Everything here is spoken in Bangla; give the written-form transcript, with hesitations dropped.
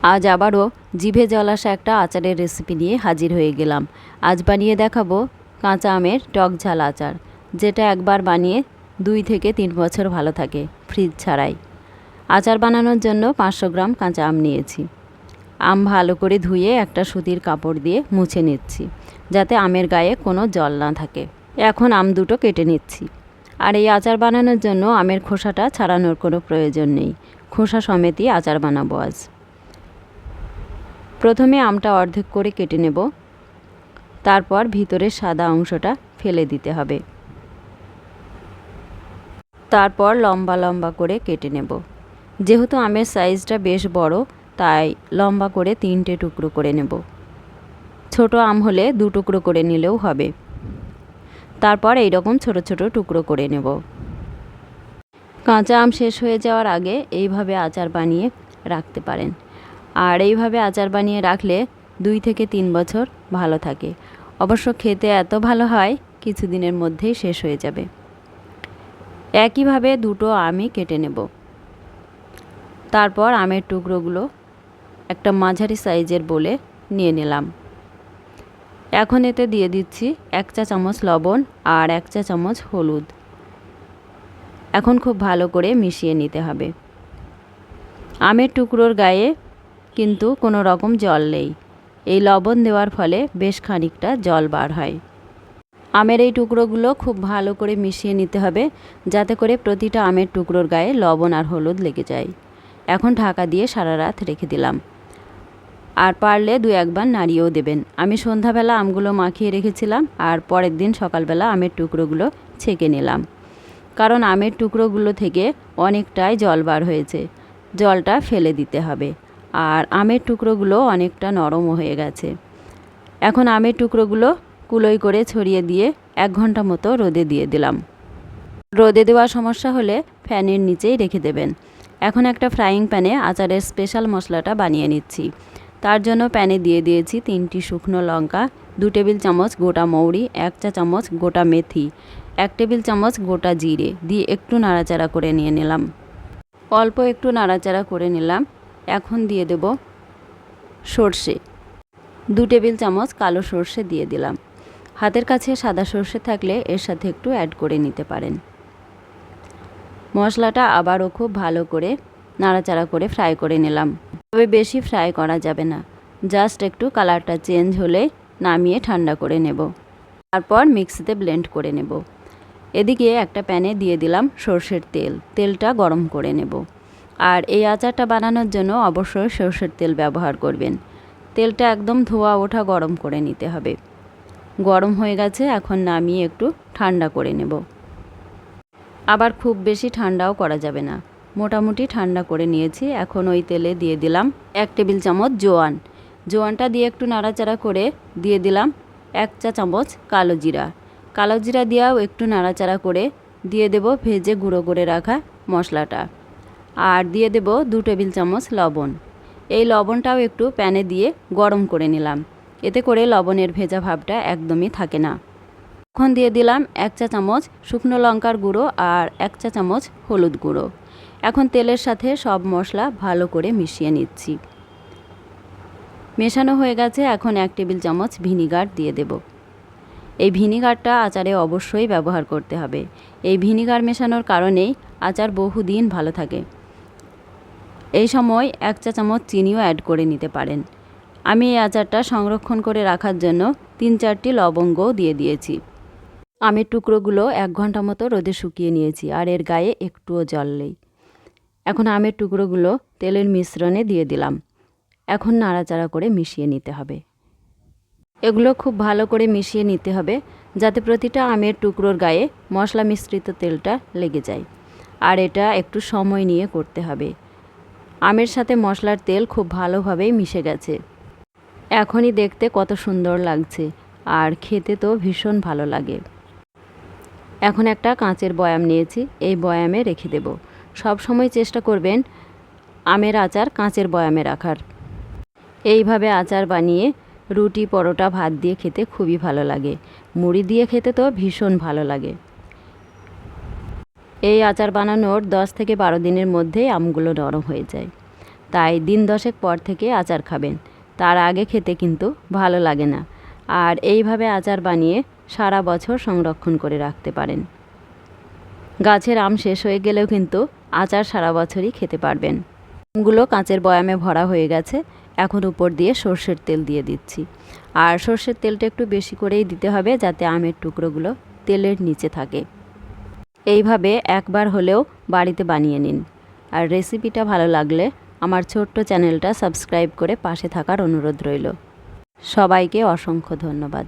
আজ আবারও জিভে জল আসা একটা আচারের রেসিপি নিয়ে হাজির হয়ে গেলাম। আজ বানিয়ে দেখাবো কাঁচা আমের টক ঝাল আচার, যেটা একবার বানিয়ে 2 থেকে 3 বছর ভালো থাকে ফ্রিজ ছাড়াই। আচার বানানোর জন্য 500 গ্রাম কাঁচা আম নিয়েছি। আম ভালো করে ধুয়ে একটা সুতির কাপড় দিয়ে মুছে নিচ্ছি, যাতে আমের গায়ে কোনো জল না থাকে। এখন আম দুটো কেটে নিচ্ছি। আর এই আচার বানানোর জন্য আমের খোসাটা ছাড়ানোর কোনো প্রয়োজন নেই, খোসা সমেতই আচার বানাবো আজ। প্রথমে আমটা অর্ধেক করে কেটে নেব, তারপর ভিতরের সাদা অংশটা ফেলে দিতে হবে। তারপর লম্বা লম্বা করে কেটে নেব। যেহেতু আমের সাইজটা বেশ বড়, তাই লম্বা করে 3টে টুকরো করে নেব। ছোট আম হলে 2 টুকরো করে নিলেও হবে। তারপর এইরকম ছোট ছোট টুকরো করে নেব। কাঁচা আম শেষ হয়ে যাওয়ার আগে এইভাবে আচার বানিয়ে রাখতে পারেন। আর এইভাবে আচার বানিয়ে রাখলে 2 থেকে 3 বছর ভালো থাকে। অবশ্য খেতে এত ভালো হয়, কিছুদিনের মধ্যেই শেষ হয়ে যাবে। একইভাবে 2টো আমই কেটে নেব। তারপর আমের টুকরোগুলো একটা মাঝারি সাইজের বলে নিয়ে নিলাম। এখন এতে দিয়ে দিচ্ছি 1 চা চামচ লবণ আর 1 চা চামচ হলুদ। এখন খুব ভালো করে মিশিয়ে নিতে হবে। আমের টুকরোর গায়ে কিন্তু কোনো রকম জল নেই। এই লবণ দেওয়ার ফলে বেশ খানিকটা জল বার হয়। আমের এই টুকরোগুলো খুব ভালো করে মিশিয়ে নিতে হবে, যাতে করে প্রতিটা আমের টুকরোর গায়ে লবণ আর হলুদ লেগে যায়। এখন ঢাকা দিয়ে সারা রাত রেখে দিলাম। আর পারলে 2-1 বার নাড়িয়েও দেবেন। আমি সন্ধ্যাবেলা আমগুলো মাখিয়ে রেখেছিলাম, আর পরের দিন সকালবেলা আমের টুকরোগুলো ছেঁকে নিলাম, কারণ আমের টুকরোগুলো থেকে অনেকটাই জল বার হয়েছে। জলটা ফেলে দিতে হবে। আর আমের টুকরোগুলো অনেকটা নরমও হয়ে গেছে। এখন আমের টুকরোগুলো কুলোই করে ছড়িয়ে দিয়ে 1 ঘন্টা মতো রোদে দিয়ে দিলাম। রোদে দেওয়ার সমস্যা হলে ফ্যানের নিচেই রেখে দেবেন। এখন একটা ফ্রাইং প্যানে আচারের স্পেশাল মশলাটা বানিয়ে নিচ্ছি। তার জন্য প্যানে দিয়ে দিয়েছি 3টি শুকনো লঙ্কা, 2 টেবিল চামচ গোটা মৌরি, 1 চা চামচ গোটা মেথি, 1 টেবিল চামচ গোটা জিরে দিয়ে একটু নাড়াচাড়া করে নিয়ে নিলাম। অল্প একটু নাড়াচাড়া করে নিলাম। এখন দিয়ে দেব সর্ষে। 2 টেবিল চামচ কালো সর্ষে দিয়ে দিলাম। হাতের কাছে সাদা সর্ষে থাকলে এর সাথে একটু অ্যাড করে নিতে পারেন। মশলাটা আবারও খুব ভালো করে নাড়াচাড়া করে ফ্রাই করে নিলাম। তবে বেশি ফ্রাই করা যাবে না, জাস্ট একটু কালারটা চেঞ্জ হলে নামিয়ে ঠান্ডা করে নেব। তারপর মিক্সিতে ব্লেন্ড করে নেব। এদিকে একটা প্যানে দিয়ে দিলাম সর্ষের তেল। তেলটা গরম করে নেব। আর এই আচারটা বানানোর জন্য অবশ্যই সর্ষের তেল ব্যবহার করবেন। তেলটা একদম ধোয়া ওঠা গরম করে নিতে হবে। গরম হয়ে গেছে, এখন নামিয়ে একটু ঠান্ডা করে নেব। আবার খুব বেশি ঠান্ডাও করা যাবে না, মোটামুটি ঠান্ডা করে নিয়েছি। এখন ওই তেলে দিয়ে দিলাম 1 টেবিল চামচ জোয়ান। জোয়ানটা দিয়ে একটু নাড়াচাড়া করে দিয়ে দিলাম 1 চা চামচ কালো জিরা। কালো জিরা দিয়েও একটু নাড়াচাড়া করে দিয়ে দেব ভেজে গুঁড়ো করে রাখা মশলাটা। আর দিয়ে দেব 2 টেবিল চামচ লবণ। এই লবণটাও একটু প্যানে দিয়ে গরম করে নিলাম, এতে করে লবণের ভেজা ভাবটা একদমই থাকে না। এখন দিয়ে দিলাম 1 চা চামচ শুকনো লঙ্কার গুঁড়ো আর 1 চা চামচ হলুদ গুঁড়ো। এখন তেলের সাথে সব মশলা ভালো করে মিশিয়ে নিচ্ছি। মেশানো হয়ে গেছে। এখন 1 টেবিল চামচ ভিনিগার দিয়ে দেব। এই ভিনিগারটা আচারে অবশ্যই ব্যবহার করতে হবে। এই ভিনিগার মেশানোর কারণেই আচার বহুদিন ভালো থাকে। এই সময় 1 চা চামচ চিনিও অ্যাড করে নিতে পারেন। আমি এই আচারটা সংরক্ষণ করে রাখার জন্য 3-4টি লবঙ্গও দিয়ে দিয়েছি। আমের টুকরোগুলো 1 ঘন্টা মতো রোদে শুকিয়ে নিয়েছি, আর এর গায়ে একটুও জল নেই। এখন আমের টুকরোগুলো তেলের মিশ্রণে দিয়ে দিলাম। এখন নাড়াচাড়া করে মিশিয়ে নিতে হবে। এগুলো খুব ভালো করে মিশিয়ে নিতে হবে, যাতে প্রতিটা আমের টুকরোর গায়ে মশলা মিশ্রিত তেলটা লেগে যায়। আর এটা একটু সময় নিয়ে করতে হবে। আমের সাথে মশলার তেল খুব ভালোভাবেই মিশে গেছে। এখনই দেখতে কত সুন্দর লাগছে, আর খেতে তো ভীষণ ভালো লাগে। এখন একটা কাঁচের বয়াম নিয়েছি, এই বয়ামে রেখে দেব। সব সময় চেষ্টা করবেন আমের আচার কাঁচের বয়ামে রাখার। এইভাবে আচার বানিয়ে রুটি, পরোটা, ভাত দিয়ে খেতে খুবই ভালো লাগে। মুড়ি দিয়ে খেতে তো ভীষণ ভালো লাগে। এই আচার বানানোর 10 থেকে 12 দিনের মধ্যেই আমগুলো নরম হয়ে যায়। তাই দিন 10 পর থেকে আচার খাবেন, তার আগে খেতে কিন্তু ভালো লাগে না। আর এইভাবে আচার বানিয়ে সারা বছর সংরক্ষণ করে রাখতে পারেন। গাছের আম শেষ হয়ে গেলেও কিন্তু আচার সারা বছরই খেতে পারবেন। আমগুলো কাঁচের বয়ামে ভরা হয়ে গেছে। এখন উপর দিয়ে সর্ষের তেল দিয়ে দিচ্ছি। আর সর্ষের তেলটা একটু বেশি করেই দিতে হবে, যাতে আমের টুকরোগুলো তেলের নিচে থাকে। এইভাবে একবার হলেও বাড়িতে বানিয়ে নিন। আর রেসিপিটা ভালো লাগলে আমার ছোট্ট চ্যানেলটা সাবস্ক্রাইব করে পাশে থাকার অনুরোধ রইল। সবাইকে অসংখ্য ধন্যবাদ।